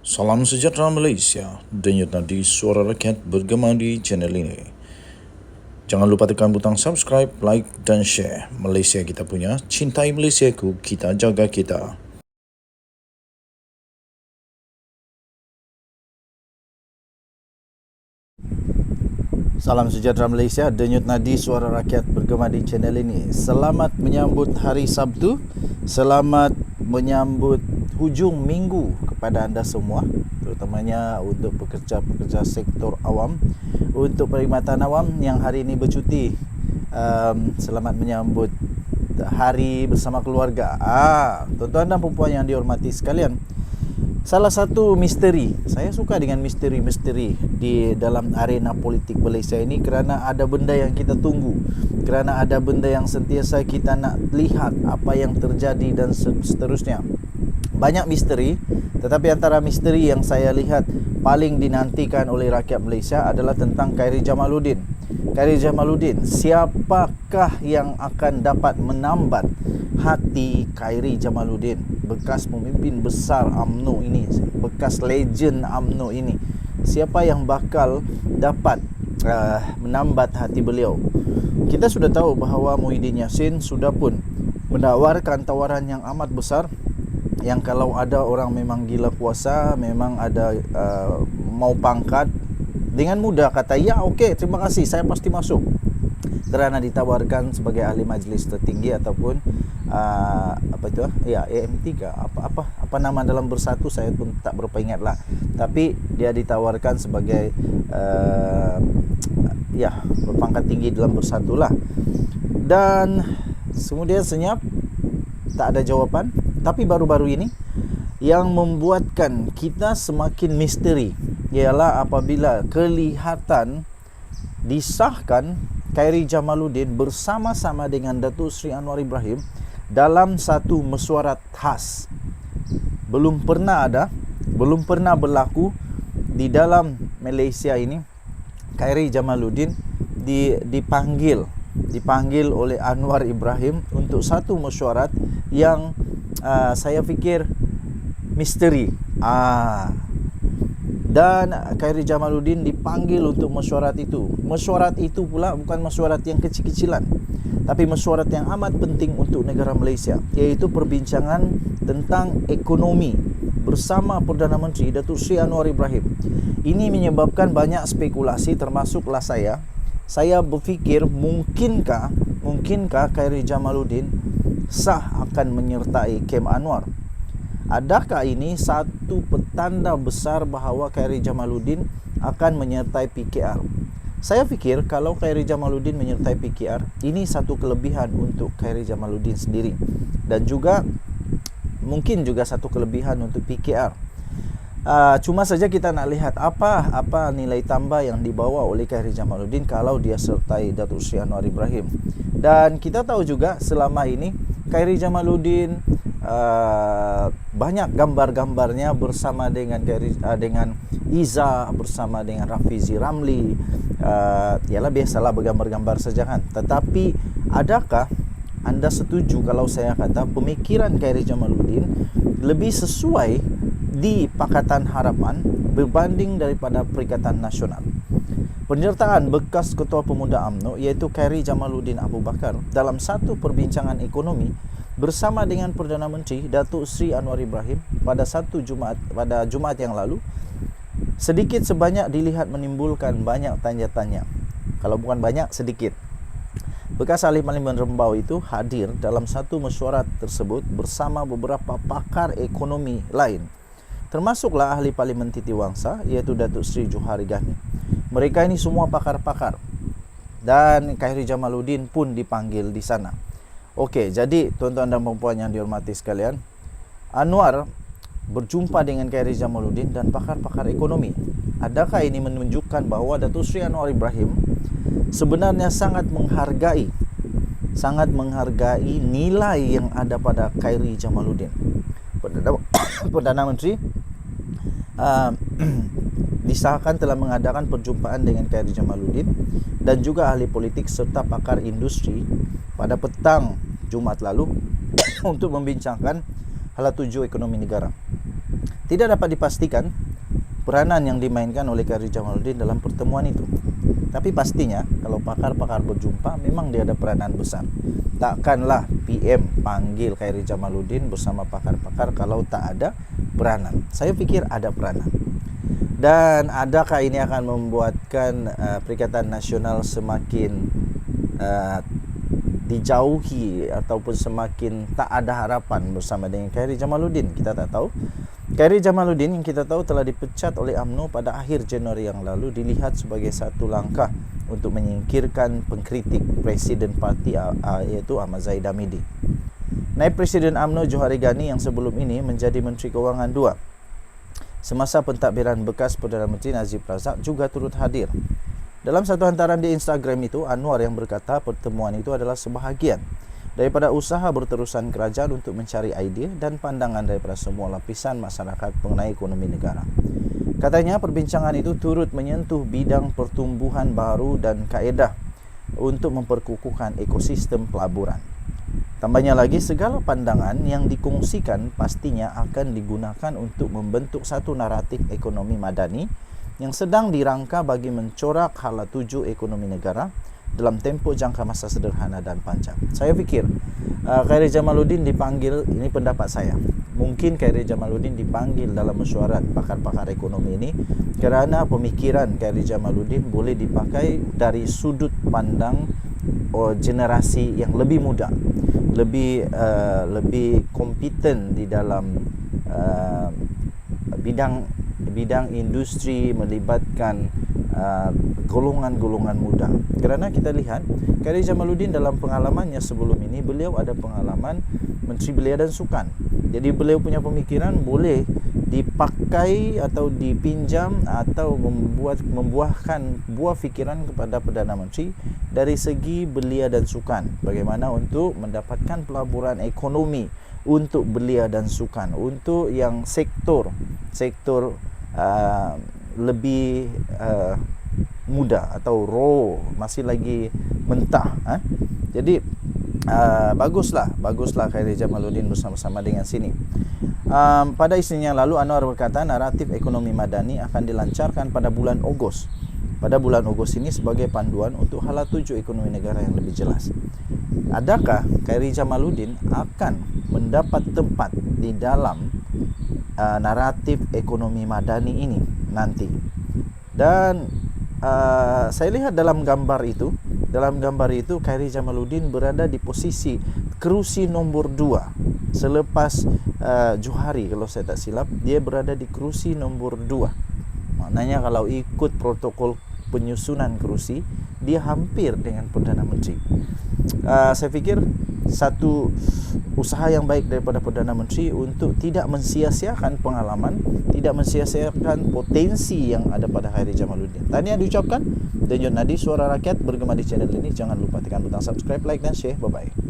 Salam sejahtera Malaysia, denyut nadi suara rakyat bergema di channel ini. Jangan lupa tekan butang subscribe, like dan share. Malaysia kita punya, cintai Malaysiaku, kita jaga kita. Salam sejahtera Malaysia, denyut nadi suara rakyat bergema di channel ini. Selamat menyambut hari Sabtu, selamat menyambut hujung minggu kepada anda semua, terutamanya untuk pekerja-pekerja sektor awam, untuk perkhidmatan awam yang hari ini bercuti. Selamat menyambut hari bersama keluarga. Tuan-tuan dan puan yang dihormati sekalian, salah satu misteri, saya suka dengan misteri-misteri di dalam arena politik Malaysia ini kerana ada benda yang kita tunggu, kerana ada benda yang sentiasa kita nak lihat apa yang terjadi dan seterusnya. Banyak misteri, tetapi antara misteri yang saya lihat paling dinantikan oleh rakyat Malaysia adalah tentang Khairy Jamaluddin. Khairy Jamaluddin, siapakah yang akan dapat menambat hati Khairy Jamaluddin, bekas pemimpin besar UMNO ini, bekas legend UMNO ini? Siapa yang bakal dapat menambat hati beliau? Kita sudah tahu bahawa Muhyiddin Yassin sudah pun menawarkan tawaran yang amat besar, yang kalau ada orang memang gila kuasa, memang ada mau pangkat, dengan mudah kata, ya okey, terima kasih, saya pasti masuk, kerana ditawarkan sebagai ahli majlis tertinggi ataupun AMT ke apa nama dalam bersatu, saya pun tak berapa ingat lah, tapi dia ditawarkan sebagai berpangkat tinggi dalam bersatu lah. Dan kemudian senyap, tak ada jawapan. Tapi baru-baru ini yang membuatkan kita semakin misteri ialah apabila kelihatan disahkan Khairy Jamaluddin bersama-sama dengan Datuk Seri Anwar Ibrahim dalam satu mesyuarat khas. Belum pernah berlaku di dalam Malaysia ini. Khairy Jamaluddin dipanggil oleh Anwar Ibrahim untuk satu mesyuarat yang saya fikir misteri. Dan Khairy Jamaluddin dipanggil untuk mesyuarat itu. Mesyuarat itu pula bukan mesyuarat yang kecil-kecilan, tapi mesyuarat yang amat penting untuk negara Malaysia, iaitu perbincangan tentang ekonomi bersama Perdana Menteri Datuk Seri Anwar Ibrahim. Ini menyebabkan banyak spekulasi, termasuklah saya. Saya berfikir mungkinkah Khairy Jamaluddin sah akan menyertai Kem Anwar? Adakah ini satu petanda besar bahawa Khairy Jamaluddin akan menyertai PKR? Saya fikir kalau Khairy Jamaluddin menyertai PKR, ini satu kelebihan untuk Khairy Jamaluddin sendiri, dan juga mungkin juga satu kelebihan untuk PKR. Cuma saja kita nak lihat apa nilai tambah yang dibawa oleh Khairy Jamaluddin kalau dia sertai Datuk Seri Anwar Ibrahim. Dan kita tahu juga selama ini Khairy Jamaluddin banyak gambar-gambarnya bersama dengan Iza, bersama dengan Rafizi Ramli. Ialah biasalah bergambar-gambar saja kan. Tetapi adakah anda setuju kalau saya kata pemikiran Khairy Jamaluddin lebih sesuai di Pakatan Harapan berbanding daripada Perikatan Nasional? Penyertaan bekas Ketua Pemuda UMNO iaitu Khairy Jamaluddin Abu Bakar dalam satu perbincangan ekonomi bersama dengan Perdana Menteri Datuk Seri Anwar Ibrahim pada Jumaat yang lalu, sedikit sebanyak dilihat menimbulkan banyak tanya-tanya. Kalau bukan banyak, sedikit. Bekas ahli Parlimen Rembau itu hadir dalam satu mesyuarat tersebut bersama beberapa pakar ekonomi lain, termasuklah ahli Parlimen Titiwangsa iaitu Datuk Seri Johari Ghani. Mereka ini semua pakar-pakar, dan Khairy Jamaluddin pun dipanggil di sana. Okey, jadi tuan-tuan dan puan yang dihormati sekalian, Anwar berjumpa dengan Khairy Jamaluddin dan pakar-pakar ekonomi. Adakah ini menunjukkan bahawa Datuk Seri Anwar Ibrahim sebenarnya sangat menghargai nilai yang ada pada Khairy Jamaluddin? Perdana Menteri disahkan telah mengadakan perjumpaan dengan Khairy Jamaluddin dan juga ahli politik serta pakar industri pada petang Jumaat lalu untuk membincangkan hala tuju ekonomi negara. Tidak dapat dipastikan peranan yang dimainkan oleh Khairi Jamaluddin dalam pertemuan itu. Tapi pastinya kalau pakar-pakar berjumpa memang dia ada peranan besar. Takkanlah PM panggil Khairi Jamaluddin bersama pakar-pakar kalau tak ada peranan. Saya pikir ada peranan. Dan adakah ini akan membuatkan Perikatan Nasional semakin dijauhi ataupun semakin tak ada harapan bersama dengan Khairi Jamaluddin? Kita tak tahu. Khairi Jamaluddin yang kita tahu telah dipecat oleh UMNO pada akhir Januari yang lalu dilihat sebagai satu langkah untuk menyingkirkan pengkritik Presiden Parti iaitu Ahmad Zahid Hamidi. Naib Presiden UMNO Johari Ghani yang sebelum ini menjadi Menteri Kewangan II semasa pentadbiran bekas Perdana Menteri Najib Razak juga turut hadir. Dalam satu hantaran di Instagram itu, Anwar yang berkata pertemuan itu adalah sebahagian daripada usaha berterusan kerajaan untuk mencari idea dan pandangan daripada semua lapisan masyarakat mengenai ekonomi negara. Katanya perbincangan itu turut menyentuh bidang pertumbuhan baru dan kaedah untuk memperkukuhkan ekosistem pelaburan. Tambahnya lagi, segala pandangan yang dikongsikan pastinya akan digunakan untuk membentuk satu naratif ekonomi madani yang sedang dirangka bagi mencorak hala tuju ekonomi negara dalam tempoh jangka masa sederhana dan panjang. Saya fikir Khairi Jamaluddin dipanggil, ini pendapat saya, mungkin Khairi Jamaluddin dipanggil dalam mesyuarat pakar-pakar ekonomi ini kerana pemikiran Khairi Jamaluddin boleh dipakai dari sudut pandang generasi yang lebih muda, lebih kompeten di dalam bidang industri, melibatkan golongan-golongan muda. Kerana kita lihat Khairi Jamaluddin dalam pengalamannya sebelum ini, beliau ada pengalaman Menteri Belia dan Sukan. Jadi beliau punya pemikiran boleh dipakai atau dipinjam atau membuahkan buah fikiran kepada Perdana Menteri dari segi belia dan sukan. Bagaimana untuk mendapatkan pelaburan ekonomi untuk belia dan sukan, untuk yang sektor lebih muda atau raw, masih lagi mentah. Jadi baguslah Khairi Jamaluddin bersama-sama dengan sini. Pada isinya lalu Anwar berkata naratif ekonomi madani akan dilancarkan pada bulan Ogos. Pada bulan Ogos ini sebagai panduan untuk hala tuju ekonomi negara yang lebih jelas. Adakah Khairi Jamaluddin akan mendapat tempat di dalam naratif ekonomi madani ini nanti? Dan saya lihat dalam gambar itu Khairi Jamaluddin berada di posisi kerusi nombor 2 selepas Johari, kalau saya tak silap dia berada di kerusi nombor 2. Maknanya kalau ikut protokol penyusunan kerusi, dia hampir dengan Perdana Menteri. Saya fikir satu usaha yang baik daripada Perdana Menteri untuk tidak mensia-siakan pengalaman, tidak mensia-siakan potensi yang ada pada Khairi Jamaluddin. Tahniah diucapkan. Denyut Nadi, Suara Rakyat bergema di channel ini. Jangan lupa tekan butang subscribe, like dan share. Bye-bye.